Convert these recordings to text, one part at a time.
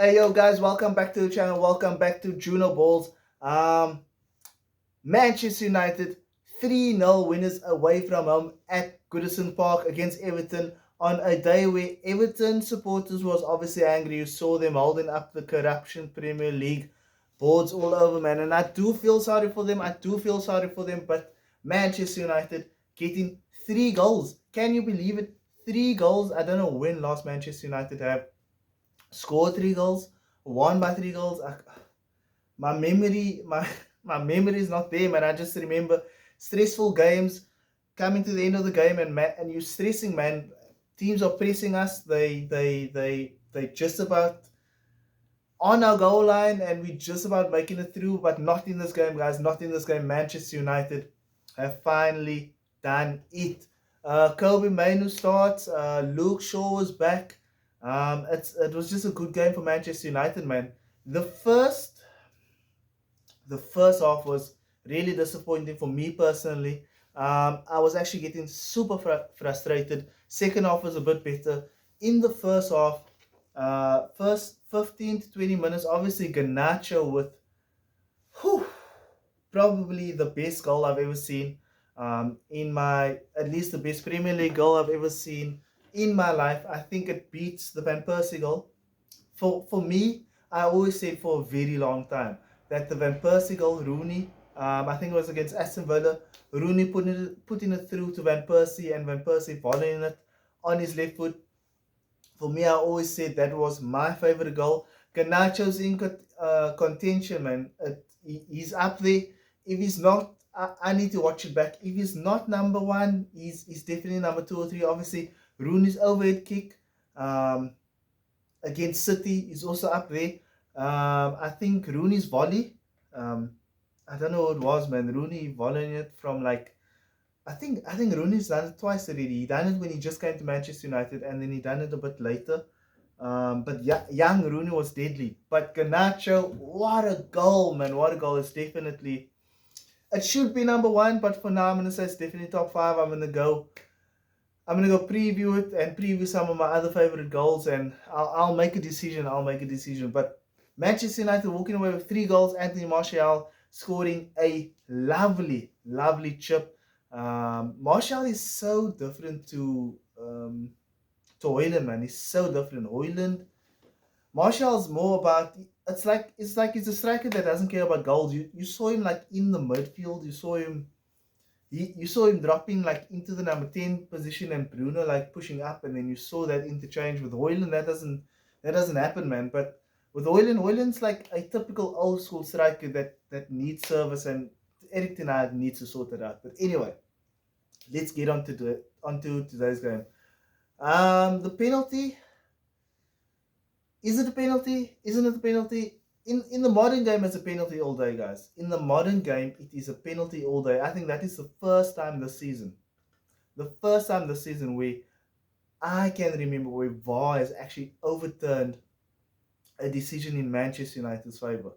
Hey yo guys, welcome back to the channel. Welcome back to Juno Balls. Um Manchester United 3-0 winners away from home at Goodison Park against Everton on a day where Everton supporters was obviously angry. You saw them holding up the corruption Premier League boards all over, man. And I do feel sorry for them. I do feel sorry for them. But Manchester United getting 3 goals. Can you believe it? 3 goals. I don't know when last Manchester United have scored 3 goals, won by 3 goals. My memory, my memory is not there, man. I just remember stressful games coming to the end of the game, and you stressing, man. Teams are pressing us. They just about on our goal line, and we just about making it through, but not in this game, guys. Not in this game. Manchester United have finally done it. Kobe Mainoo starts. Luke Shaw was back. It was just a good game for Manchester United, man. The first the first half was really disappointing for me personally. I was actually getting super frustrated. Second half was a bit better. In the first half, first 15 to 20 minutes, obviously Garnacho with whew, probably the best goal I've ever seen. In my at least the best Premier League goal I've ever seen in my life. I think it beats the Van Persie goal. For me, I always said for a very long time that the Van Persie goal, Rooney, I think it was against Aston Villa, Rooney putting it through to Van Persie and Van Persie volleying it on his left foot. For me, I always said that was my favorite goal. Garnacho's in contention, man. He's up there. If he's not, I need to watch it back. If he's not number one, he's definitely number two or three. Obviously, Rooney's overhead kick. Against City is also up there. I think Rooney's volley. Um, I don't know what it was, man. Rooney volleying it from like I think Rooney's done it twice already. He done it when he just came to Manchester United, and then he done it a bit later. But yeah, young Rooney was deadly. But Garnacho, what a goal, man! What a goal! It's definitely it should be number one, but for now I'm gonna say it's definitely top five. I'm gonna go preview it and preview some of my other favorite goals, and I'll make a decision. I'll make a decision. But Manchester United walking away with 3 goals. Anthony Martial scoring a lovely, lovely chip. Martial is so different to Hoyland, man. He's so different. Hoyland, Martial's more about. It's like he's a striker that doesn't care about goals. You saw him like in the midfield. You saw him dropping like into the number 10 position and Bruno like pushing up, and then you saw that interchange with Hoyland. That doesn't happen, man. But with Hoyland's like a typical old school striker that needs service, and Eric Ten Hag needs to sort it out. But anyway, let's get onto today's game. The penalty, is it a penalty? Isn't it a penalty? In the modern game, it's a penalty all day, guys. In the modern game, it is a penalty all day. I think that is the first time this season. The first time this season where I can remember where VAR has actually overturned a decision in Manchester United's favour.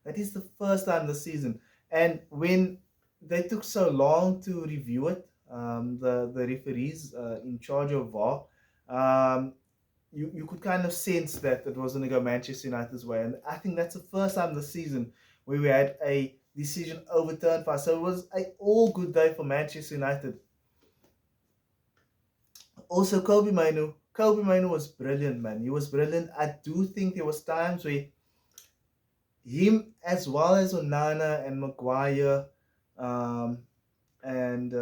That is the first time this season. And when they took so long to review it, the referees in charge of VAR, you could kind of sense that it was going to go Manchester United's way. And I think that's the first time this season where we had a decision overturned for us. So it was a all good day for Manchester United. Also, Kobe Mainoo was brilliant, man. He was brilliant. I do think there was times where him as well as Onana and Maguire um, and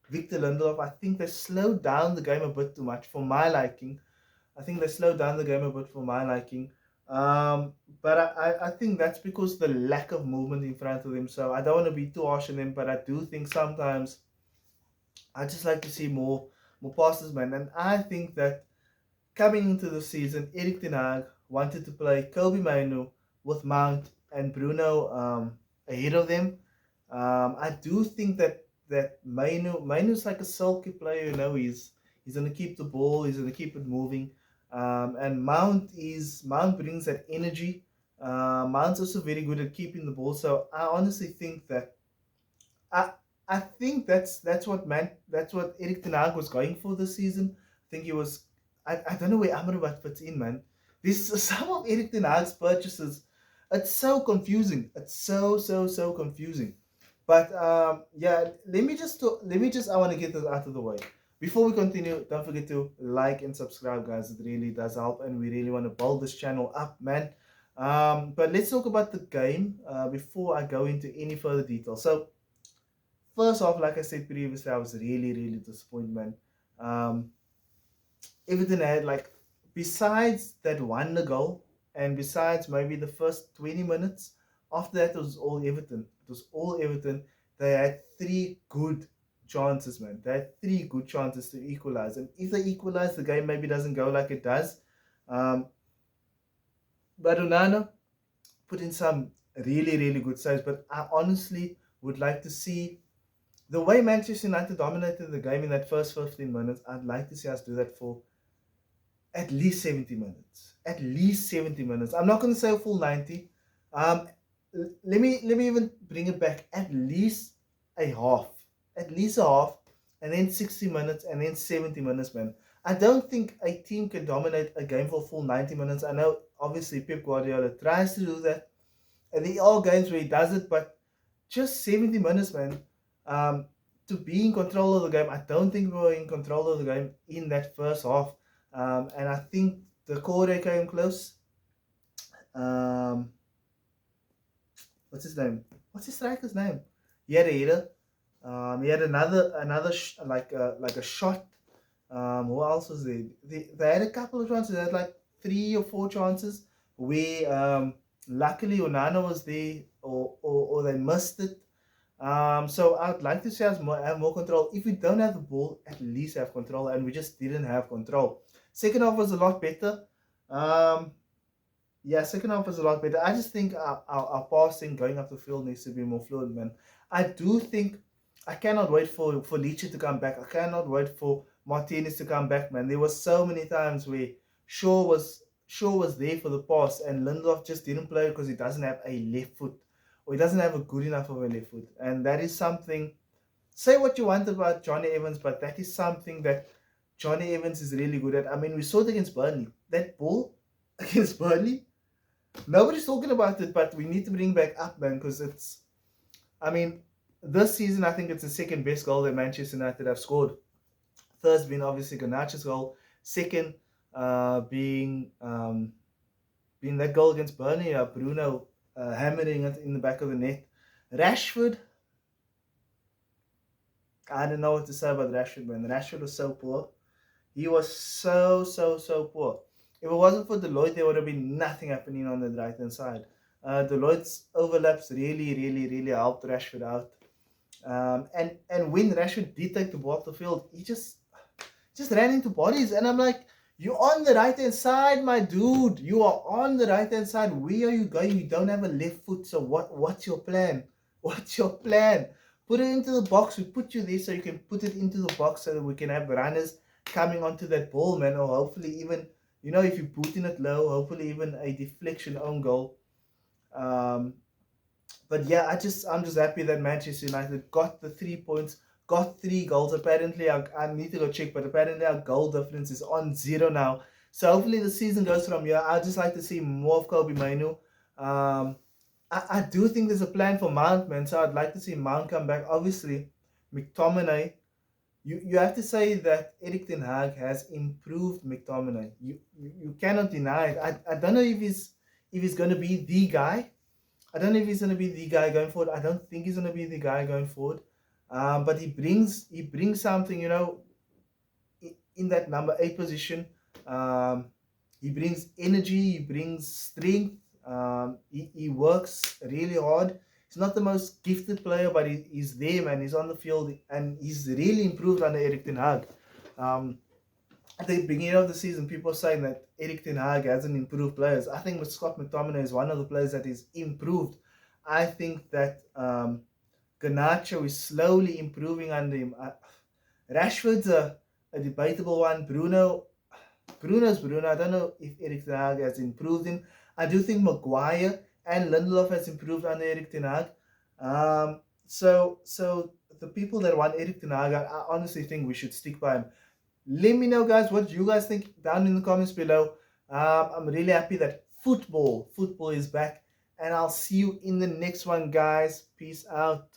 Victor Lindelof, I think they slowed down the game a bit too much for my liking. I think they slowed down the game a bit for my liking. But I think that's because the lack of movement in front of them. So I don't want to be too harsh on them, but I do think sometimes I just like to see more passes, man. And I think that coming into the season, Eric Ten Hag wanted to play Kobe Mainoo with Mount and Bruno ahead of them. I do think that Mainoo's like a sulky player. He's gonna keep the ball. He's gonna keep it moving. And Mount brings that energy. Mount's also very good at keeping the ball. So I honestly think that I I think that's what Eric Ten Hag was going for this season. I think he was. I don't know where Amrabat fits in, man. This some of Erik Ten Hag's purchases. It's so confusing. It's so confusing. But yeah, let me just I want to get this out of the way. Before we continue, don't forget to like and subscribe, guys. It really does help, and we really want to build this channel up, man. But let's talk about the game before I go into any further detail. So first off, like I said previously, I was really disappointed, man. Um, Everton had like, besides that one goal, and besides maybe the first 20 minutes, after that it was all Everton. It was all Everton. They had three good chances, man. They had three good chances to equalize. And if they equalize, the game maybe doesn't go like it does. Um, but Onana put in some really good saves. But I honestly would like to see the way Manchester United dominated the game in that first 15 minutes. I'd like to see us do that for at least 70 minutes. At least 70 minutes. I'm not going to say a full 90. Um, let me even bring it back. At least a half. At least a half. And then 60 minutes and then 70 minutes, man. I don't think a team can dominate a game for full 90 minutes. I know, obviously, Pep Guardiola tries to do that. And there are games where he does it, but just 70 minutes, man. Um, to be in control of the game. I don't think we were in control of the game in that first half. And I think the Corey came close. Um, what's his name? What's his striker's name? He had a header. He had another like a shot. Who else was there? They had a couple of chances. They had like 3 or 4 chances where luckily Onana was there, or they missed it. So I'd like to see us have more control. If we don't have the ball, at least have control, and we just didn't have control. Second half was a lot better. Um, yeah, second half was a lot better. I just think our passing going up the field needs to be more fluid, man. I do think I cannot wait for Leach to come back. I cannot wait for Martinez to come back, man. There was so many times where Shaw was there for the pass, and Lindelof just didn't play because he doesn't have a left foot, or he doesn't have a good enough of a left foot, and that is something. Say what you want about Johnny Evans, but that is something that Johnny Evans is really good at. I mean, we saw it against Burnley. That ball against Burnley, nobody's talking about it, but we need to bring back up, man, because it's. I mean, this season I think it's the second best goal that Manchester United have scored. First being obviously Garnacho's goal. Second, being that goal against Burnley, Bruno hammering it in the back of the net. Rashford, I don't know what to say about Rashford, man. Rashford was so poor. He was so poor. If it wasn't for Deloitte, there would have been nothing happening on the right hand side. Deloitte's overlaps really helped Rashford out. And when Rashford did take the ball off the field, he just ran into bodies, and I'm like, you're on the right hand side, my dude. You are on the right hand side. Where are you going? You don't have a left foot, so what's your plan? What's your plan? Put it into the box. We put you there so you can put it into the box so that we can have runners coming onto that ball, man. Or hopefully even, if you put in it low, hopefully even a deflection own goal. But yeah, I'm just happy that Manchester United got the 3 points, got 3 goals. Apparently, I need to go check, but apparently our goal difference is on 0 now. So hopefully the season goes from here. I'd just like to see more of Kobe Mainoo. I do think there's a plan for Mount, man. So I'd like to see Mount come back. Obviously, McTominay. You have to say that Erik Ten Hag has improved McTominay. You cannot deny it. I don't know if he's going to be the guy. I don't know if he's going to be the guy going forward. I don't think he's going to be the guy going forward. But he brings something, in that number 8 position. He brings energy. He brings strength. He works really hard. He's not the most gifted player, but he's there, man. He's on the field, and he's really improved under Erik Ten Hag. At the beginning of the season, people are saying that Erik Ten Hag hasn't improved players. I think Scott McTominay is one of the players that is improved. I think that Garnacho is slowly improving under him. Rashford's a debatable one. Bruno's Bruno. I don't know if Erik Ten Hag has improved him. I do think Maguire and Lindelof has improved under Erik Ten Hag. So the people that want Erik Ten Hag, I honestly think we should stick by him. Let me know, guys, what you guys think down in the comments below. I'm really happy that football is back. And I'll see you in the next one, guys. Peace out.